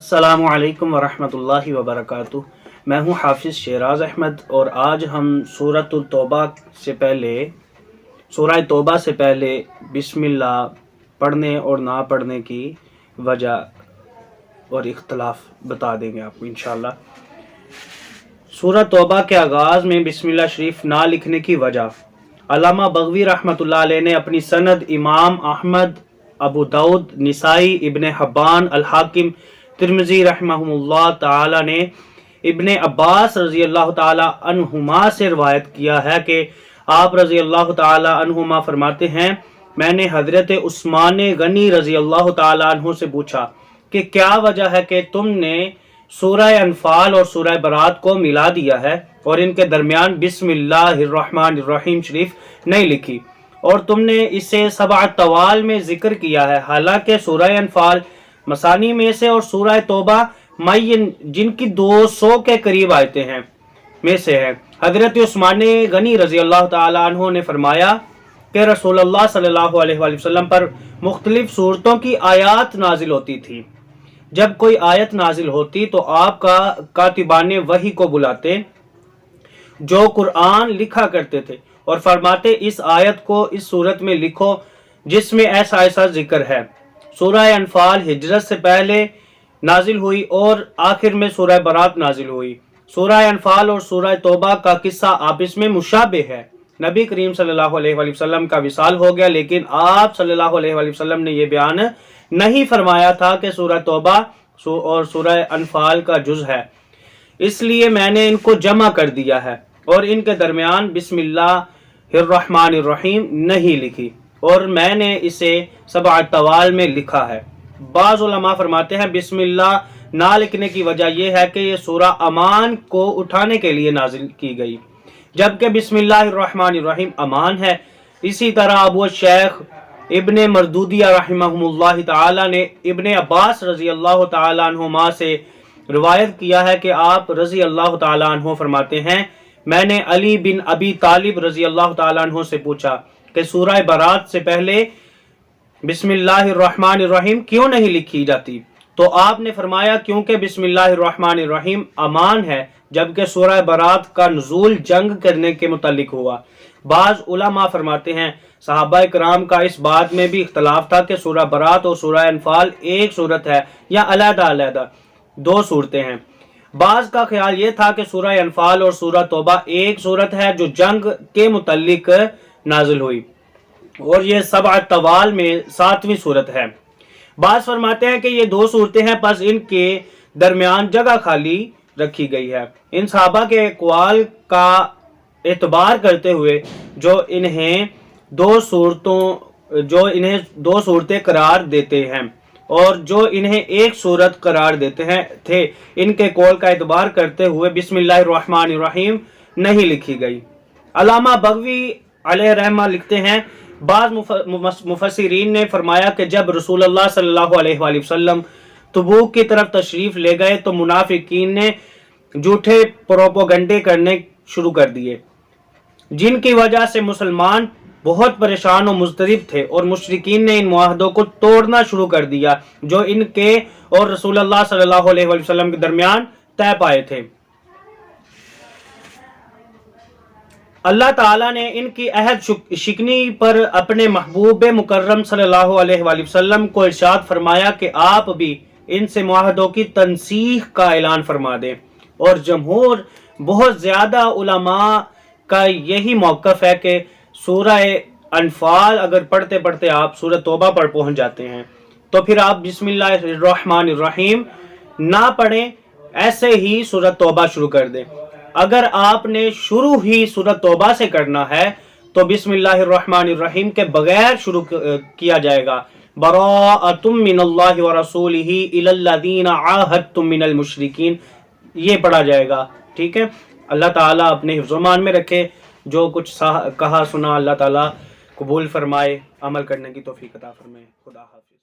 السلام علیکم ورحمۃ اللہ وبرکاتہ۔ میں ہوں حافظ شیراز احمد اور آج ہم سورہ توبہ سے پہلے بسم اللہ پڑھنے اور نہ پڑھنے کی وجہ اور اختلاف بتا دیں گے آپ کو انشاءاللہ۔ سورہ توبہ کے آغاز میں بسم اللہ شریف نہ لکھنے کی وجہ، علامہ بغوی رحمۃ اللہ علیہ نے اپنی سند امام احمد، ابو داؤد، نسائی، ابن حبان، الحاکم، ترمذی رحمہ اللہ تعالی نے ابن عباس رضی اللہ تعالی عنہما سے روایت کیا ہے کہ آپ رضی اللہ تعالی عنہما فرماتے ہیں، میں نے حضرت عثمان غنی رضی اللہ تعالی عنہ سے پوچھا کہ کیا وجہ ہے کہ تم نے سورہ انفال اور سورہ برات کو ملا دیا ہے اور ان کے درمیان بسم اللہ الرحمن الرحیم شریف نہیں لکھی، اور تم نے اسے سبع طوال میں ذکر کیا ہے، حالانکہ سورہ انفال مسانی میں سے اور سورہ توبہ معین جن کی 200 کے قریب آیتیں ہیں میں سے ہے۔ حضرت عثمان غنی رضی اللہ تعالی عنہ نے فرمایا کہ رسول اللہ صلی اللہ علیہ وآلہ وسلم پر مختلف صورتوں کی آیات نازل ہوتی تھی۔ جب کوئی آیت نازل ہوتی تو آپ کا کاتبان وحی کو بلاتے جو قرآن لکھا کرتے تھے اور فرماتے اس آیت کو اس صورت میں لکھو جس میں ایسا ایسا ذکر ہے۔ سورہ انفال ہجرت سے پہلے نازل ہوئی اور آخر میں سورہ برات نازل ہوئی۔ سورہ انفال اور سورہ توبہ کا قصہ آپس میں مشابہ ہے۔ نبی کریم صلی اللہ علیہ وآلہ وسلم کا وصال ہو گیا، لیکن آپ صلی اللہ علیہ وآلہ وسلم نے یہ بیان نہیں فرمایا تھا کہ سورہ توبہ اور سورہ انفال کا جز ہے، اس لیے میں نے ان کو جمع کر دیا ہے اور ان کے درمیان بسم اللہ الرحمن الرحیم نہیں لکھی، اور میں نے اسے سبع طوال میں لکھا ہے۔ بعض علماء فرماتے ہیں بسم اللہ نہ لکھنے کی وجہ یہ ہے کہ یہ سورہ امان کو اٹھانے کے لیے نازل کی گئی، جبکہ بسم اللہ الرحمن الرحیم امان ہے۔ اسی طرح ابو شیخ ابن مردودیہ رحمہ اللہ تعالی نے ابن عباس رضی اللہ تعالی عنہما سے روایت کیا ہے کہ آپ رضی اللہ تعالی عنہ فرماتے ہیں، میں نے علی بن ابی طالب رضی اللہ تعالی عنہ سے پوچھا کہ سورہ برات سے پہلے بسم اللہ الرحمن الرحیم کیوں نہیں لکھی جاتی، تو آپ نے فرمایا کیونکہ بسم اللہ الرحمن الرحیم امان ہے، جبکہ سورہ برات کا نزول جنگ کرنے کے متعلق ہوا۔ بعض علماء فرماتے ہیں صحابہ کرام کا اس بات میں بھی اختلاف تھا کہ سورہ برات اور سورہ انفال ایک صورت ہے یا علیحدہ علیحدہ 2 صورتیں ہیں۔ بعض کا خیال یہ تھا کہ سورہ انفال اور سورہ توبہ ایک صورت ہے جو جنگ کے متعلق نازل ہوئی، اور یہ سبع طوال میں 7ویں صورت ہے۔ بعض فرماتے ہیں کہ یہ 2 صورتیں ہیں، پس ان کے درمیان جگہ خالی رکھی گئی ہے۔ ان صحابہ کے اقوال کا اعتبار کرتے ہوئے جو انہیں 2 صورتیں قرار دیتے ہیں اور جو انہیں ایک صورت قرار دیتے ہیں تھے، ان کے قول کا اعتبار کرتے ہوئے بسم اللہ الرحمن الرحیم نہیں لکھی گئی۔ علامہ بغوی علیہ رحمہ لکھتے ہیں، بعض مفسرین نے فرمایا کہ جب رسول اللہ صلی اللہ علیہ وآلہ وسلم تبوک کی طرف تشریف لے گئے تو منافقین نے جھوٹے پروپیگنڈے کرنے شروع کر دیے، جن کی وجہ سے مسلمان بہت پریشان و مضطرب تھے، اور مشرکین نے ان معاہدوں کو توڑنا شروع کر دیا جو ان کے اور رسول اللہ صلی اللہ علیہ وآلہ وسلم کے درمیان طے پائے تھے۔ اللہ تعالیٰ نے ان کی عہد شکنی پر اپنے محبوب مکرم صلی اللہ علیہ وآلہ وسلم کو ارشاد فرمایا کہ آپ بھی ان سے معاہدوں کی تنسیخ کا اعلان فرما دیں، اور جمہور بہت زیادہ علماء کا یہی موقف ہے کہ سورہ انفال اگر پڑھتے پڑھتے آپ سورہ توبہ پر پہنچ جاتے ہیں تو پھر آپ بسم اللہ الرحمن الرحیم نہ پڑھیں، ایسے ہی سورہ توبہ شروع کر دیں۔ اگر آپ نے شروع ہی سورہ توبہ سے کرنا ہے تو بسم اللہ الرحمن الرحیم کے بغیر شروع کیا جائے گا، براءۃ من اللہ ورسولہ الی الذین عاہدتم من المشرکین، یہ پڑھا جائے گا۔ ٹھیک ہے، اللہ تعالیٰ اپنے حفظ و امان میں رکھے، جو کچھ کہا سنا اللہ تعالیٰ قبول فرمائے، عمل کرنے کی توفیق عطا فرمائے۔ خدا حافظ۔